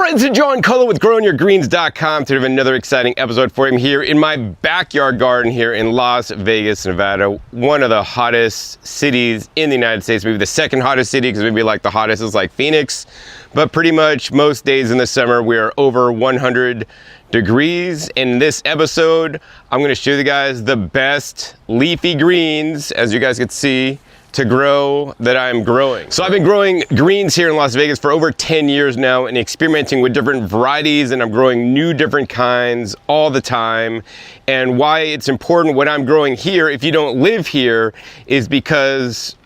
Alright, this is John Cullen with growingyourgreens.com to have another exciting episode for you here in my backyard garden here in Las Vegas, Nevada. One of the hottest cities in the United States, maybe the second hottest city, because maybe like the hottest is like Phoenix. But pretty much most days in the summer we are over 100 degrees. In this episode, I'm going to show you guys the best leafy greens, as you guys can see, to grow that I'm growing. So I've been growing greens here in Las Vegas for over 10 years now and experimenting with different varieties, and I'm growing new different kinds all the time. And why it's important what I'm growing here, if you don't live here, is because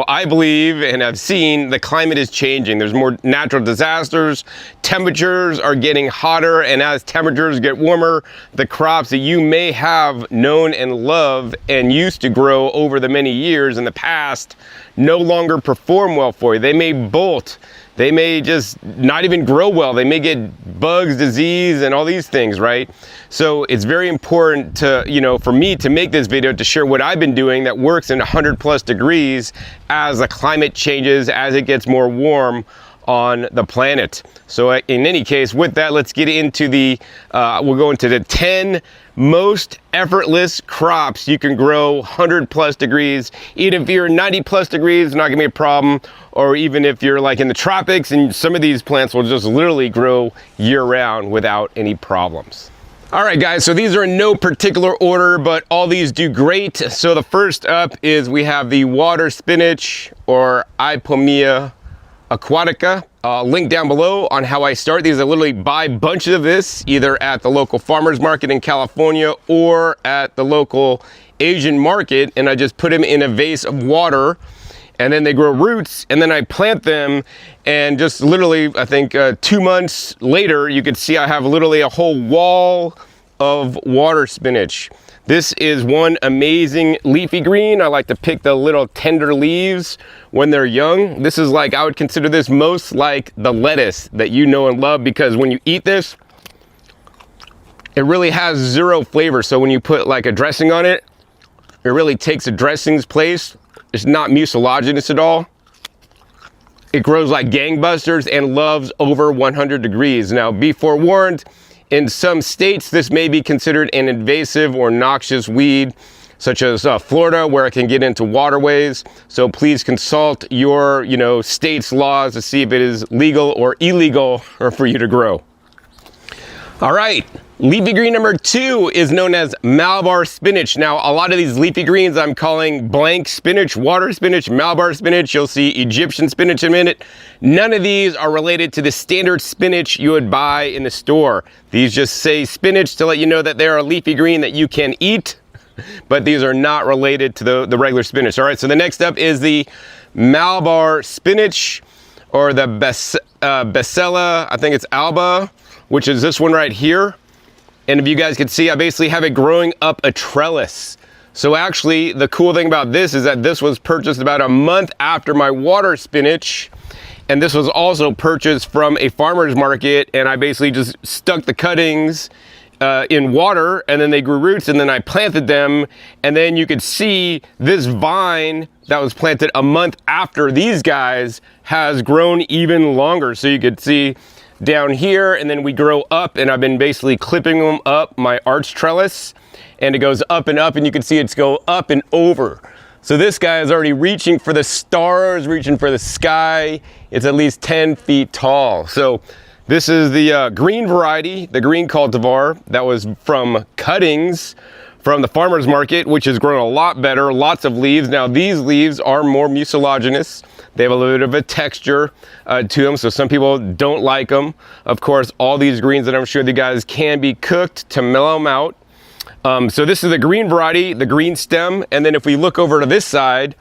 I believe and I've seen the climate is changing. There's more natural disasters. Temperatures are getting hotter, and as temperatures get warmer, the crops that you may have known and loved and used to grow over the many years in the past no longer perform well for you. They may bolt. They may just not even grow well. They may get bugs, disease, and all these things, right? So it's very important to, for me to make this video to share what I've been doing that works in 100+ degrees as the climate changes, as it gets more warm on the planet. So in any case, with that, let's get into we'll go into the 10 most effortless crops you can grow 100+ degrees. Even if you're 90+ degrees, it's not gonna be a problem. Or even if you're like in the tropics, and some of these plants will just literally grow year round without any problems. All right, guys, so these are in no particular order, but all these do great. So the first up is we have the water spinach, or Ipomoea aquatica. Link down below on how I start these. I literally buy bunches of this either at the local farmers market in California or at the local Asian market, and I just put them in a vase of water, and then they grow roots, and then I plant them, and just literally, I think 2 months later, you can see I have literally a whole wall of water spinach. This is one amazing leafy green. I like to pick the little tender leaves when they're young. This is like, I would consider this most like the lettuce that you know and love, because when you eat this, it really has zero flavor. So when you put like a dressing on it, it really takes a dressing's place. It's not mucilaginous at all. It grows like gangbusters and loves over 100 degrees. Now, be forewarned, in some states, this may be considered an invasive or noxious weed, such as Florida, where it can get into waterways. So please consult your, state's laws to see if it is legal or illegal for you to grow. All right, leafy green number 2 is known as Malabar spinach. Now, a lot of these leafy greens I'm calling blank spinach, water spinach, Malabar spinach. You'll see Egyptian spinach in a minute. None of these are related to the standard spinach you would buy in the store. These just say spinach to let you know that they're a leafy green that you can eat, but these are not related to the regular spinach. All right, so the next up is the Malabar spinach, or the Basella, I think it's alba, which is this one right here. And if you guys can see, I basically have it growing up a trellis. So actually, the cool thing about this is that this was purchased about a month after my water spinach. And this was also purchased from a farmer's market. And I basically just stuck the cuttings in water, and then they grew roots, and then I planted them. And then you could see this vine that was planted a month after these guys has grown even longer. So you could see down here, and then we grow up, and I've been basically clipping them up my arch trellis, and it goes up and up, and you can see it's go up and over. So this guy is already reaching for the stars, reaching for the sky. It's at least 10 feet tall. So this is the green variety, the green cultivar that was from cuttings from the farmer's market, which has grown a lot better, lots of leaves. Now these leaves are more mucilaginous. They have a little bit of a texture to them, so some people don't like them. Of course, all these greens that I'm showing you guys can be cooked to mellow them out. So this is the green variety, the green stem. And then if we look over to this side,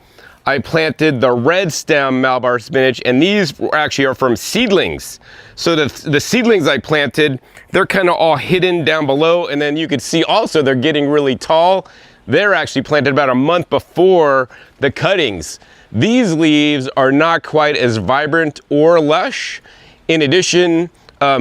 I planted the red stem Malabar spinach, and these actually are from seedlings. So the seedlings I planted, they're kind of all hidden down below, and then you can see also they're getting really tall. They're actually planted about a month before the cuttings. These leaves are not quite as vibrant or lush. In addition,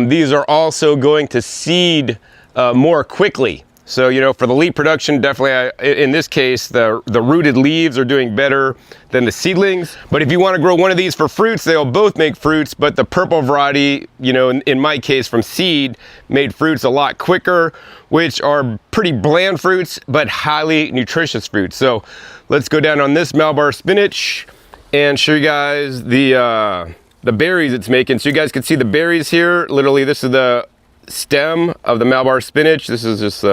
these are also going to seed more quickly. So, you know, for the leaf production, definitely, in this case, the rooted leaves are doing better than the seedlings. But if you want to grow one of these for fruits, they'll both make fruits, but the purple variety, you know, in my case from seed, made fruits a lot quicker, which are pretty bland fruits, but highly nutritious fruits. So let's go down on this Malabar spinach and show you guys the berries it's making. So you guys can see the berries here. Literally, this is the stem of the Malabar spinach. This is just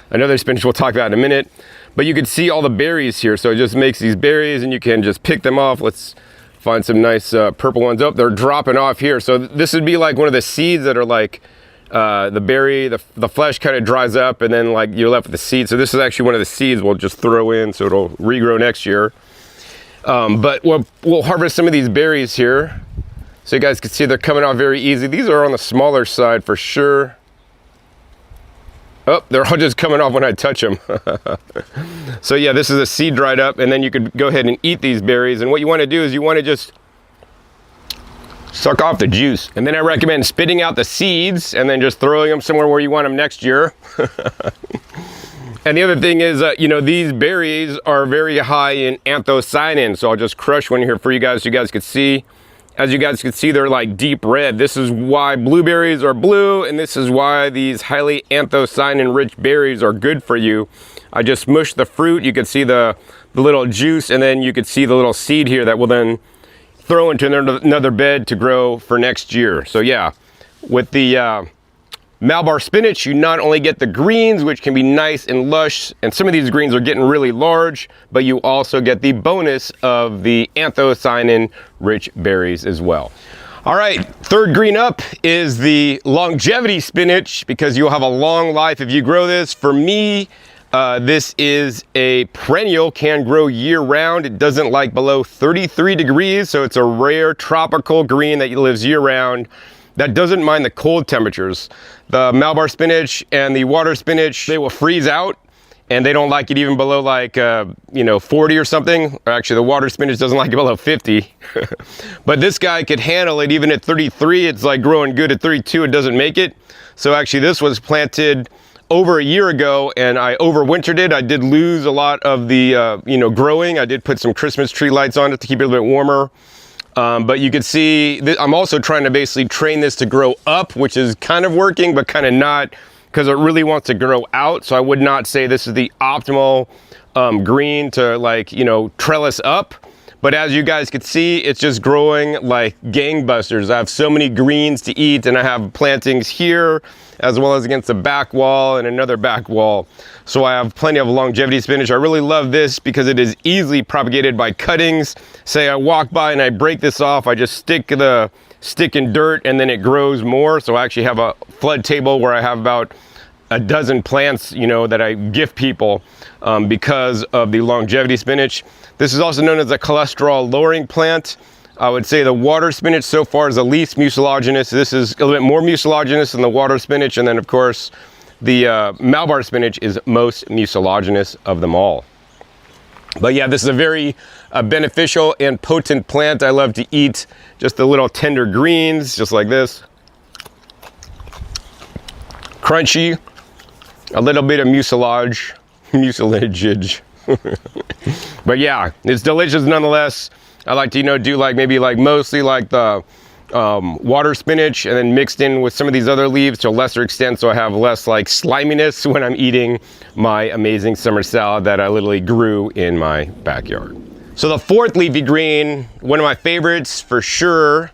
another spinach we'll talk about in a minute, but you can see all the berries here. So it just makes these berries and you can just pick them off. Let's find some nice purple ones. Up, they're dropping off here. So this would be like one of the seeds that are like the berry, the flesh kind of dries up and then like you're left with the seed. So this is actually one of the seeds we'll just throw in so it'll regrow next year. But we'll harvest some of these berries here. So you guys can see they're coming off very easy. These are on the smaller side for sure. Oh, they're all just coming off when I touch them. So yeah, this is a seed dried up, and then you could go ahead and eat these berries. And what you want to do is you want to just suck off the juice. And then I recommend spitting out the seeds and then just throwing them somewhere where you want them next year. And the other thing is, you know, these berries are very high in anthocyanin. So I'll just crush one here for you guys so you guys could see. As you guys can see, they're like deep red. This is why blueberries are blue, and this is why these highly anthocyanin-rich berries are good for you. I just mushed the fruit. You can see the little juice, and then you can see the little seed here that will then throw into another bed to grow for next year. So yeah, with the Malabar spinach, you not only get the greens, which can be nice and lush, and some of these greens are getting really large, but you also get the bonus of the anthocyanin-rich berries as well. All right, third green up is the longevity spinach, because you'll have a long life if you grow this. For me, this is a perennial, can grow year round. It doesn't like below 33 degrees, so it's a rare tropical green that lives year round. That doesn't mind the cold temperatures. The Malabar spinach and the water spinach, they will freeze out, and they don't like it even below like, you know, 40 or something. Or actually, the water spinach doesn't like it below 50. But this guy could handle it even at 33. It's like growing good at 32. It doesn't make it. So actually, this was planted over a year ago, and I overwintered it. I did lose a lot of the, you know, growing. I did put some Christmas tree lights on it to keep it a little bit warmer. But you can see, I'm also trying to basically train this to grow up, which is kind of working, but kind of not, because it really wants to grow out. So I would not say this is the optimal green to, like, you know, trellis up. But as you guys can see, it's just growing like gangbusters. I have so many greens to eat, and I have plantings here, as well as against the back wall and another back wall. So I have plenty of longevity spinach. I really love this because it is easily propagated by cuttings. Say I walk by and I break this off, I just stick the stick in dirt and then it grows more. So I actually have a flood table where I have about a dozen plants, you know, that I gift people because of the longevity spinach. This is also known as a cholesterol lowering plant. I would say the water spinach so far is the least mucilaginous. This is a little bit more mucilaginous than the water spinach. And then of course, the Malabar spinach is most mucilaginous of them all. But yeah, this is a very beneficial and potent plant. I love to eat just the little tender greens, just like this. Crunchy, a little bit of mucilage. But yeah, it's delicious nonetheless. I like to, you know, do like maybe like mostly like the water spinach and then mixed in with some of these other leaves to a lesser extent, so I have less like sliminess when I'm eating my amazing summer salad that I literally grew in my backyard. So the fourth leafy green, one of my favorites for sure,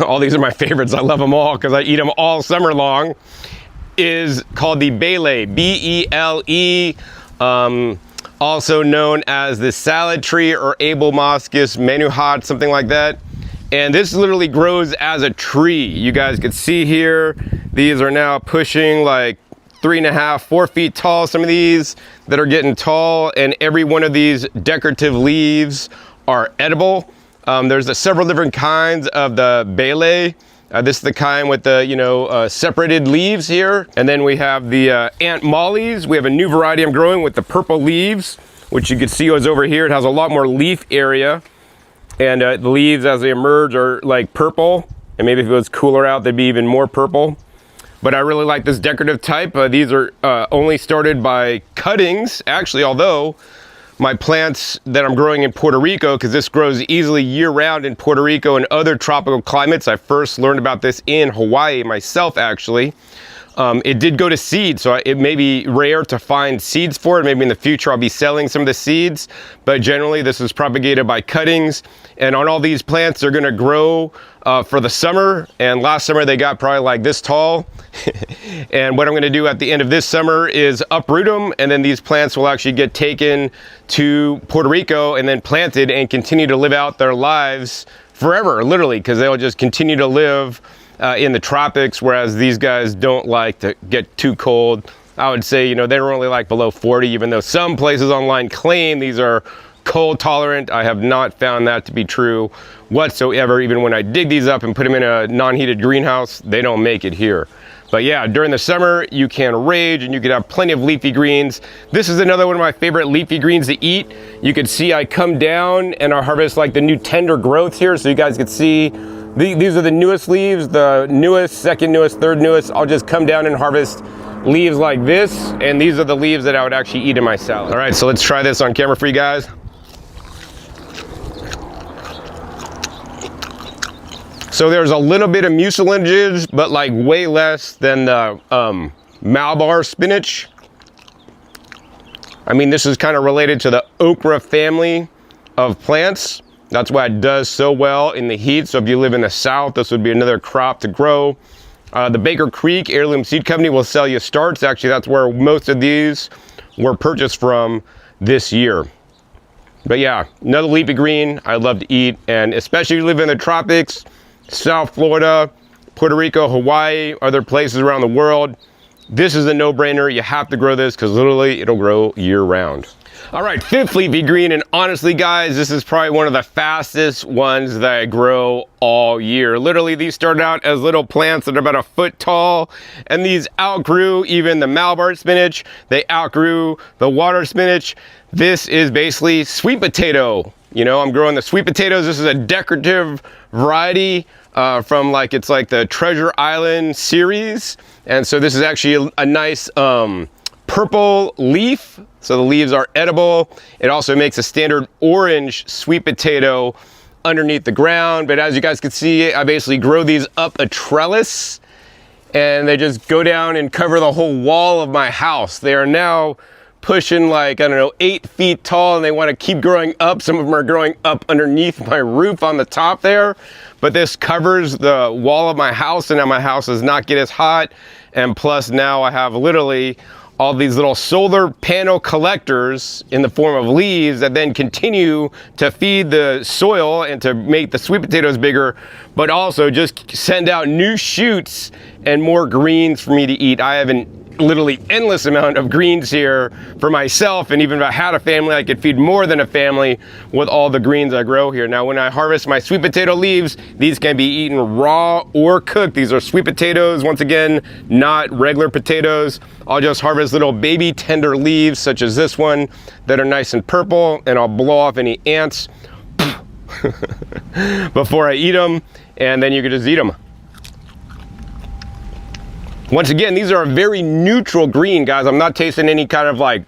all these are my favorites, I love them all because I eat them all summer long, is called the Bele, B-E-L-E, also known as the salad tree or Abelmoschus, manihot, something like that. And this literally grows as a tree. You guys can see here, these are now pushing like 3.5, 4 feet tall. Some of these that are getting tall, and every one of these decorative leaves are edible. There's several different kinds of the Bele. This is the kind with the, you know, separated leaves here. And then we have the Aunt Molly's. We have a new variety I'm growing with the purple leaves, which you can see is over here. It has a lot more leaf area. And the leaves as they emerge are like purple. And maybe if it was cooler out, they'd be even more purple. but I really like this decorative type. These are only started by cuttings, actually, although my plants that I'm growing in Puerto Rico, because this grows easily year-round in Puerto Rico and other tropical climates. I first learned about this in Hawaii myself, actually. It did go to seed, so it may be rare to find seeds for it. Maybe in the future I'll be selling some of the seeds, but generally this is propagated by cuttings. And on all these plants, they're gonna grow for the summer. And last summer they got probably like this tall. And what I'm gonna do at the end of this summer is uproot them, and then these plants will actually get taken to Puerto Rico and then planted and continue to live out their lives forever, literally, because they'll just continue to live in the tropics, whereas these guys don't like to get too cold. I would say, you know, they're only like below 40, even though some places online claim these are cold tolerant. I have not found that to be true whatsoever. Even when I dig these up and put them in a non-heated greenhouse, they don't make it here. But yeah, during the summer, you can rage and you can have plenty of leafy greens. This is another one of my favorite leafy greens to eat. You can see I come down and I harvest like the new tender growth here, so you guys can see these are the newest leaves, the newest, second newest, third newest. I'll just come down and harvest leaves like this, and these are the leaves that I would actually eat in my salad. All right, so let's try this on camera for you guys. So there's a little bit of mucilage, but like way less than the Malabar spinach. I mean, this is kind of related to the okra family of plants. That's why it does so well in the heat. So if you live in the South, this would be another crop to grow. The Baker Creek Heirloom Seed Company will sell you starts. Actually, that's where most of these were purchased from this year. But yeah, another leafy green I love to eat. And especially if you live in the tropics, South Florida, Puerto Rico, Hawaii, other places around the world, this is a no-brainer. You have to grow this because literally it'll grow year-round. All right, fifth leafy green, and honestly guys, this is probably one of the fastest ones that I grow all year. Literally, these started out as little plants that are about a foot tall, and these outgrew even the Malabar spinach. They outgrew the water spinach. This is basically sweet potato. You know, I'm growing the sweet potatoes. This is a decorative variety from it's like the Treasure Island series. And so this is actually a nice purple leaf. So the leaves are edible. It also makes a standard orange sweet potato underneath the ground. But as you guys can see, I basically grow these up a trellis and they just go down and cover the whole wall of my house. They are now pushing like, I don't know, 8 feet tall, and they want to keep growing up. Some of them are growing up underneath my roof on the top there, but this covers the wall of my house, and now my house does not get as hot. And plus now I have literally all these little solar panel collectors in the form of leaves that then continue to feed the soil and to make the sweet potatoes bigger, but also just send out new shoots and more greens for me to eat. I have an literally endless amount of greens here for myself, and even if I had a family, I could feed more than a family with all the greens I grow here. Now, when I harvest my sweet potato leaves, these can be eaten raw or cooked. These are sweet potatoes, once again, not regular potatoes. I'll just harvest little baby tender leaves, such as this one, that are nice and purple, and I'll blow off any ants before I eat them, and then you can just eat them. Once again, these are a very neutral green, guys. I'm not tasting any kind of like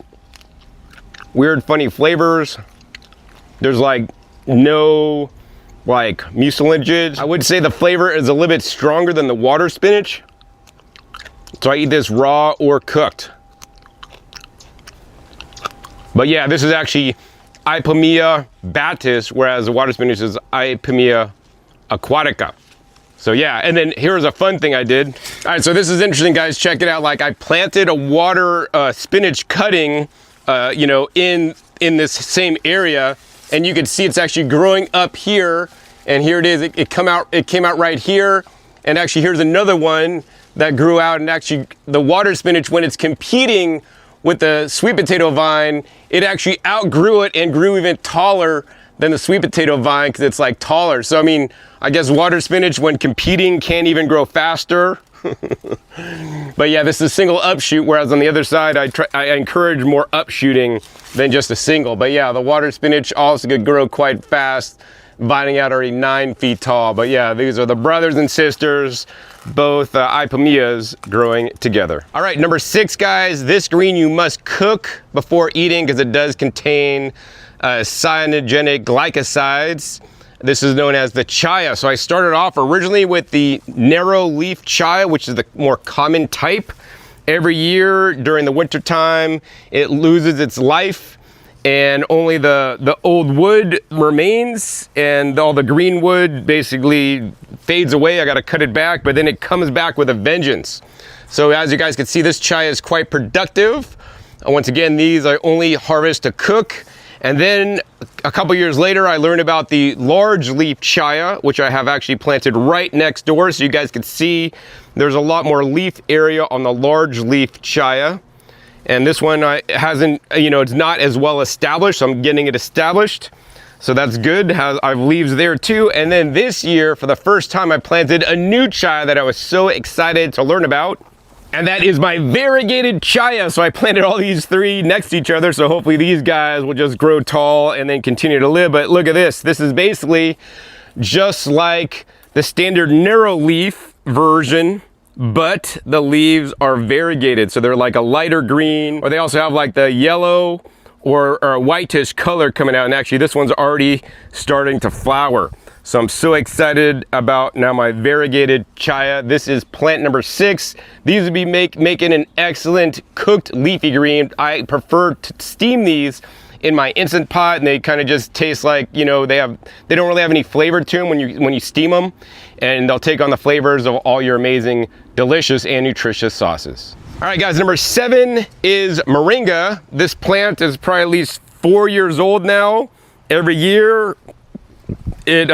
weird, funny flavors. There's like no like mucilage. I would say the flavor is a little bit stronger than the water spinach. So I eat this raw or cooked. But yeah, this is actually Ipomoea batis, whereas the water spinach is Ipomoea aquatica. So yeah, and then here's a fun thing I did. All right, so this is interesting, guys. Check it out. Like, I planted a water spinach cutting, you know, in this same area, and you can see it's actually growing up here. And here it is. It came out right here. And actually, here's another one that grew out. And actually, the water spinach, when it's competing with the sweet potato vine, it actually outgrew it and grew even taller than the sweet potato vine because it's like taller. So I mean, I guess water spinach when competing can't even grow faster. But yeah, this is a single upshoot, whereas on the other side I encourage more upshooting than just a single. But yeah, the water spinach also could grow quite fast. vining out already 9 feet tall. But yeah, these are the brothers and sisters, both Ipomoeas growing together. All right, number 6, guys. This green you must cook before eating because it does contain cyanogenic glycosides. This is known as the Chaya. So I started off originally with the narrow leaf Chaya, which is the more common type. Every year during the winter time, it loses its life and only the old wood remains, and all the green wood basically fades away. I got to cut it back, but then it comes back with a vengeance. So as you guys can see, this Chaya is quite productive. Once again, these I only harvest to cook. And then a couple years later, I learned about the large leaf Chaya, which I have actually planted right next door. So you guys can see there's a lot more leaf area on the large leaf Chaya. And this one hasn't, it's not as well established. So I'm getting it established. So that's good. I have leaves there too. And then this year, for the first time, I planted a new Chaya that I was so excited to learn about. And that is my variegated Chaya. So I planted all these 3 next to each other. So hopefully these guys will just grow tall and then continue to live. But look at this. This is basically just like the standard narrow leaf version, but the leaves are variegated. So they're like a lighter green, or they also have like the yellow or whitish color coming out. And actually this one's already starting to flower. So I'm so excited about now my variegated Chaya. This is plant number 6. These would be making an excellent cooked leafy green. I prefer to steam these in my Instant Pot, and they kind of just taste like, they don't really have any flavor to them when you steam them, and they'll take on the flavors of all your amazing, delicious and nutritious sauces. All right, guys, number 7 is Moringa. This plant is probably at least 4 years old now. Every year, it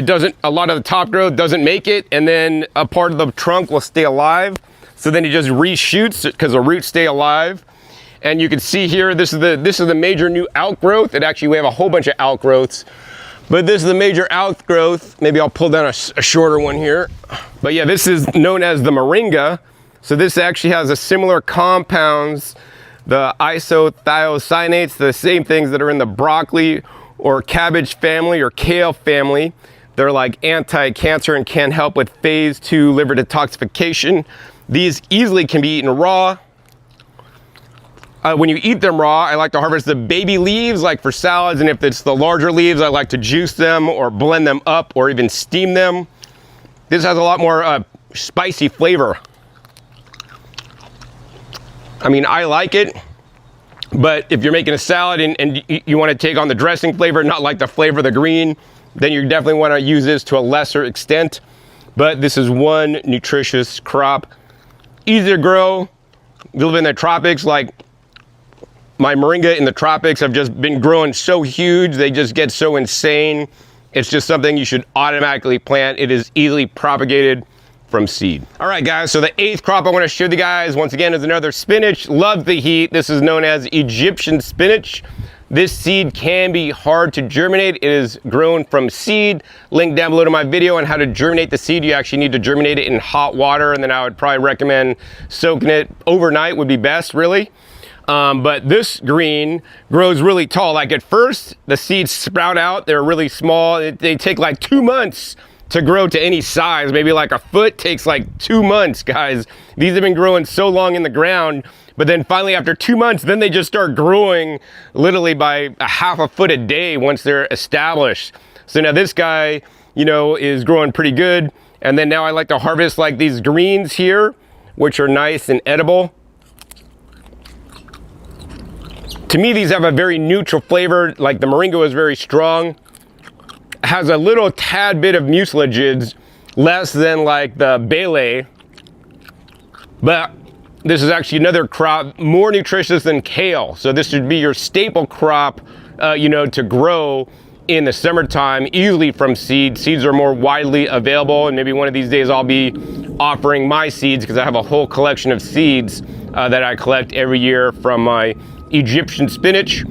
doesn't, a lot of the top growth doesn't make it, and then a part of the trunk will stay alive. So then it just reshoots because the roots stay alive. And you can see here, this is the major new outgrowth. We have a whole bunch of outgrowths, but this is the major outgrowth. Maybe I'll pull down a shorter one here. But yeah, this is known as the Moringa. So this actually has a similar compounds, the isothiocyanates, the same things that are in the broccoli or cabbage family or kale family. They're like anti-cancer and can help with phase 2 liver detoxification. These easily can be eaten raw. When you eat them raw, I like to harvest the baby leaves like for salads, and if it's the larger leaves, I like to juice them or blend them up or even steam them. This has a lot more spicy flavor. I mean, I like it. But if you're making a salad and you want to take on the dressing flavor, not like the flavor of the green, then you definitely want to use this to a lesser extent. But this is one nutritious crop. Easy to grow. You live in the tropics, like my Moringa in the tropics have just been growing so huge. They just get so insane. It's just something you should automatically plant. It is easily propagated from seed. All right, guys, so the 8th crop I want to show you guys, once again, is another spinach. Love the heat. This is known as Egyptian spinach. This seed can be hard to germinate. It is grown from seed. Link down below to my video on how to germinate the seed. You actually need to germinate it in hot water, and then I would probably recommend soaking it overnight would be best, really. But this green grows really tall. Like at first, the seeds sprout out. They're really small. They take like 2 months to grow to any size. Maybe like a foot takes like 2 months, guys. These have been growing so long in the ground, but then finally after 2 months, then they just start growing literally by a half a foot a day once they're established. So now this guy, is growing pretty good. And then now I like to harvest like these greens here, which are nice and edible. To me, these have a very neutral flavor. Like the Moringa is very strong. Has a little tad bit of mucilagids, less than like the Bele. But this is actually another crop more nutritious than kale. So this should be your staple crop, to grow in the summertime, easily from seed. Seeds are more widely available, and maybe one of these days I'll be offering my seeds because I have a whole collection of seeds that I collect every year from my Egyptian spinach.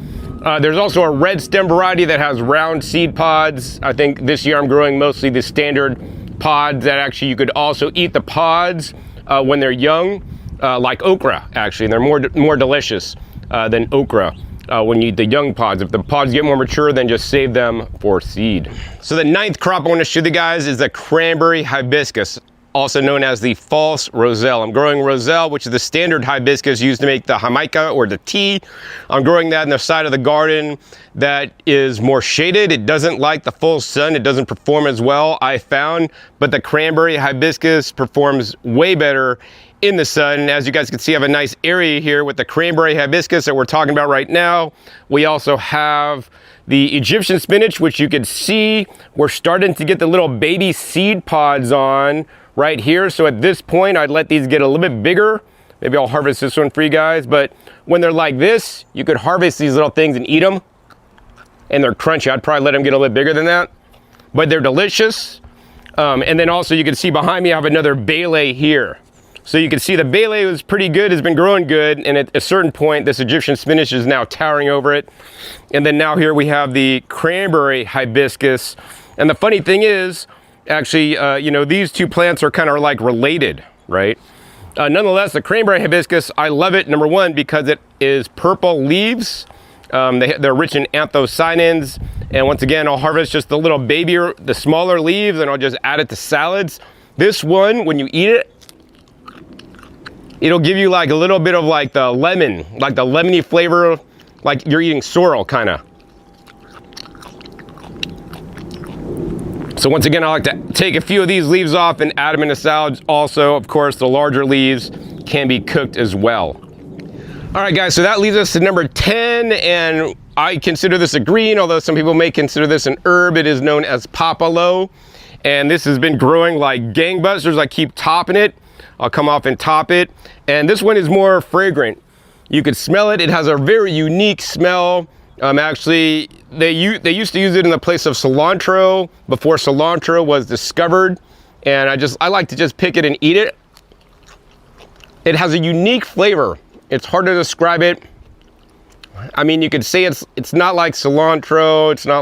There's also a red stem variety that has round seed pods. I think this year I'm growing mostly the standard pods that actually you could also eat the pods when they're young, like okra actually. And they're more delicious than okra. when you eat the young pods. If the pods get more mature, then just save them for seed. So the 9th crop I want to show you guys is the Cranberry Hibiscus, also known as the false roselle. I'm growing roselle, which is the standard hibiscus used to make the jamaica or the tea. I'm growing that in the side of the garden that is more shaded. It doesn't like the full sun. It doesn't perform as well, I found, but the Cranberry Hibiscus performs way better in the sun. And as you guys can see, I have a nice area here with the Cranberry Hibiscus that we're talking about right now. We also have the Egyptian spinach, which you can see we're starting to get the little baby seed pods on right here. So at this point, I'd let these get a little bit bigger. Maybe I'll harvest this one for you guys. But when they're like this, you could harvest these little things and eat them. And they're crunchy. I'd probably let them get a little bit bigger than that. But they're delicious. And then also you can see behind me, I have another Bele here. So you can see the Bele was pretty good, has been growing good. And at a certain point, this Egyptian spinach is now towering over it. And then now here we have the Cranberry Hibiscus. And the funny thing is, actually, you know, these two plants are kind of like related, right? Nonetheless, the Cranberry Hibiscus, I love it, number one, because it is purple leaves. They're rich in anthocyanins. And once again, I'll harvest just the little babier, the smaller leaves, and I'll just add it to salads. This one, when you eat it, it'll give you like a little bit of like the lemon, like the lemony flavor, like you're eating sorrel kind of. So once again, I like to take a few of these leaves off and add them into salads. Also, of course, the larger leaves can be cooked as well. All right, guys, so that leads us to number 10, and I consider this a green, although some people may consider this an herb. It is known as Papalo, and this has been growing like gangbusters. I keep topping it. I'll come off and top it, and this one is more fragrant. You could smell it. It has a very unique smell. Actually, they used to use it in the place of cilantro before cilantro was discovered, and I like to just pick it and eat it. It has a unique flavor. It's hard to describe it. I mean, you could say it's not like cilantro. It's not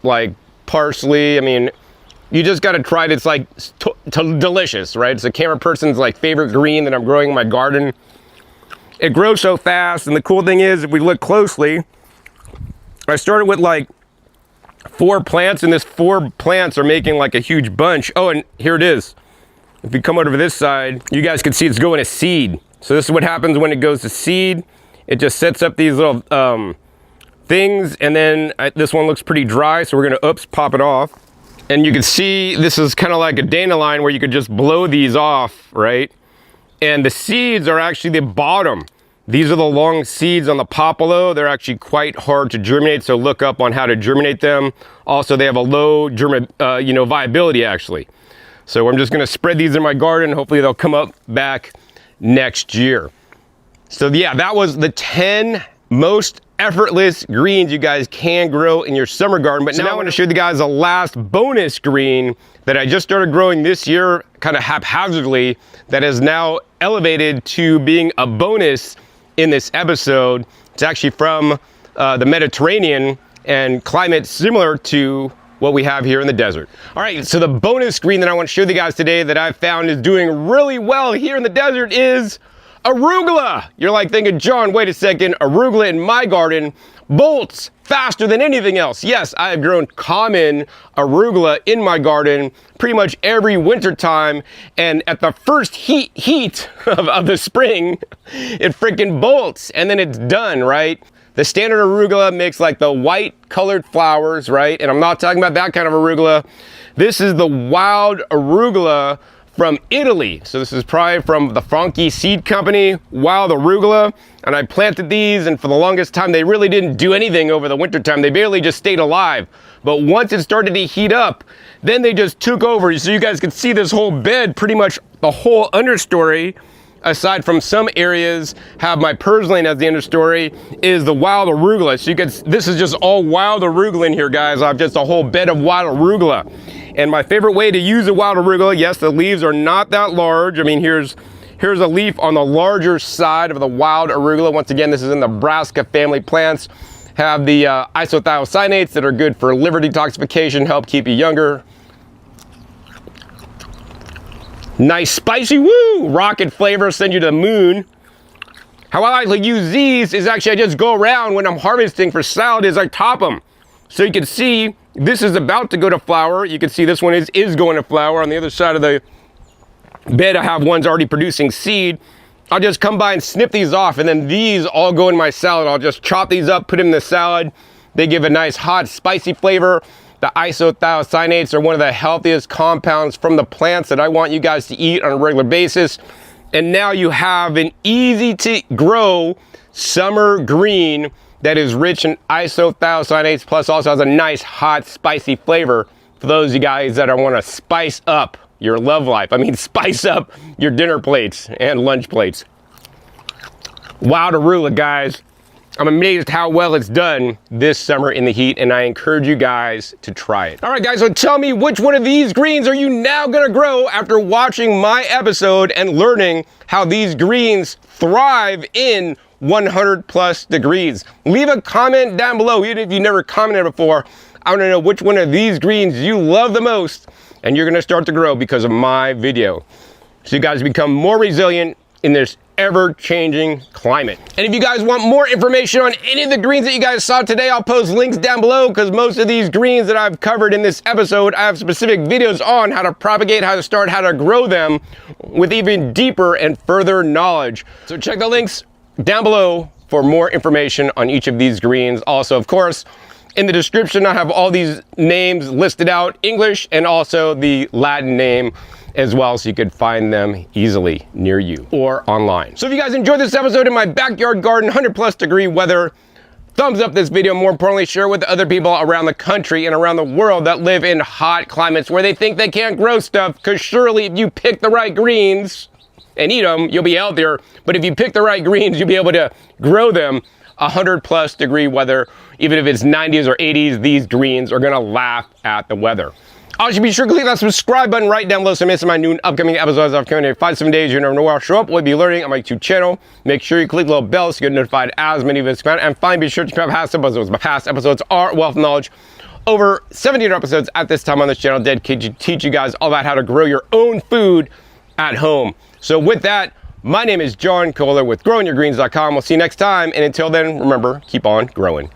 like parsley. I mean, you just got to try it. It's like delicious, right? It's a camera person's like favorite green that I'm growing in my garden. It grows so fast, and the cool thing is, if we look closely, I started with like 4 plants, and this 4 plants are making like a huge bunch. Oh, and here it is. If you come over to this side, you guys can see it's going to seed. So this is what happens when it goes to seed. It just sets up these little things, and then this one looks pretty dry, so we're gonna, pop it off. And you can see this is kind of like a dandelion where you could just blow these off, right? And the seeds are actually the bottom. These are the long seeds on the Papalo. They're actually quite hard to germinate, so look up on how to germinate them. Also, they have a low viability actually. So I'm just gonna spread these in my garden. Hopefully they'll come up back next year. So yeah, that was the 10 most effortless greens you guys can grow in your summer garden. But now I want to show you guys the last bonus green that I just started growing this year, kind of haphazardly, that is now elevated to being a bonus in this episode. It's actually from the Mediterranean and climate similar to what we have here in the desert. All right, so the bonus green that I want to show you guys today that I've found is doing really well here in the desert is arugula. You're like thinking, John, wait a second, arugula in my garden bolts faster than anything else. Yes, I have grown common arugula in my garden pretty much every winter time, and at the first heat of the spring, it freaking bolts, and then it's done, right? The standard arugula makes like the white colored flowers, right? And I'm not talking about that kind of arugula. This is the wild arugula from Italy. So this is probably from the Franchi Seed Company, wild arugula. And I planted these, and for the longest time, they really didn't do anything over the winter time. They barely just stayed alive. But once it started to heat up, then they just took over. So you guys can see this whole bed, pretty much the whole understory, aside from some areas have my purslane as the understory, is the wild arugula. So you can, this is just all wild arugula in here, guys. I have just a whole bed of wild arugula. And my favorite way to use a wild arugula, yes, the leaves are not that large. I mean, here's a leaf on the larger side of the wild arugula. Once again, this is in the brassica family plants. Have the isothiocyanates that are good for liver detoxification, help keep you younger. Nice spicy, woo, rocket flavor, send you to the moon. How I like to use these is actually I just go around when I'm harvesting for salad is I top them. So you can see this is about to go to flower. You can see this one is going to flower. On the other side of the bed I have ones already producing seed. I'll just come by and snip these off, and then these all go in my salad. I'll just chop these up, put them in the salad. They give a nice hot spicy flavor. The isothiocyanates are one of the healthiest compounds from the plants that I want you guys to eat on a regular basis. And now you have an easy to grow summer green that is rich in isothiocyanates, plus also has a nice hot spicy flavor for those of you guys that want to spice up your love life. I mean, spice up your dinner plates and lunch plates. Wow, arugula, guys. I'm amazed how well it's done this summer in the heat, and I encourage you guys to try it. All right, guys, so tell me which one of these greens are you now gonna grow after watching my episode and learning how these greens thrive in 100 plus degrees. Leave a comment down below, even if you never commented before. I wanna know which one of these greens you love the most, and you're gonna start to grow because of my video. So you guys become more resilient in this ever-changing climate. And if you guys want more information on any of the greens that you guys saw today, I'll post links down below, because most of these greens that I've covered in this episode, I have specific videos on how to propagate, how to start, how to grow them with even deeper and further knowledge. So check the links down below for more information on each of these greens. Also, of course, in the description, I have all these names listed out, English and also the Latin name as well, so you could find them easily near you or online. So if you guys enjoyed this episode in my backyard garden, 100 plus degree weather, thumbs up this video. More importantly, share it with other people around the country and around the world that live in hot climates where they think they can't grow stuff, because surely if you pick the right greens and eat them, you'll be healthier. But if you pick the right greens, you'll be able to grow them 100 plus degree weather. Even if it's 90s or 80s, these greens are gonna laugh at the weather. Also, be sure to click that subscribe button right down below so you miss my new upcoming episodes. I've coming in 5-7 days. You never know where I'll show up. We'll be learning on my YouTube channel. Make sure you click the little bell so you get notified as many videos come out. And finally, be sure to check out past episodes. My past episodes are wealth of knowledge. Over 17 episodes at this time on this channel dedicated to teach you guys all about how to grow your own food at home. So with that, my name is John Kohler with growingyourgreens.com. We'll see you next time. And until then, remember, keep on growing.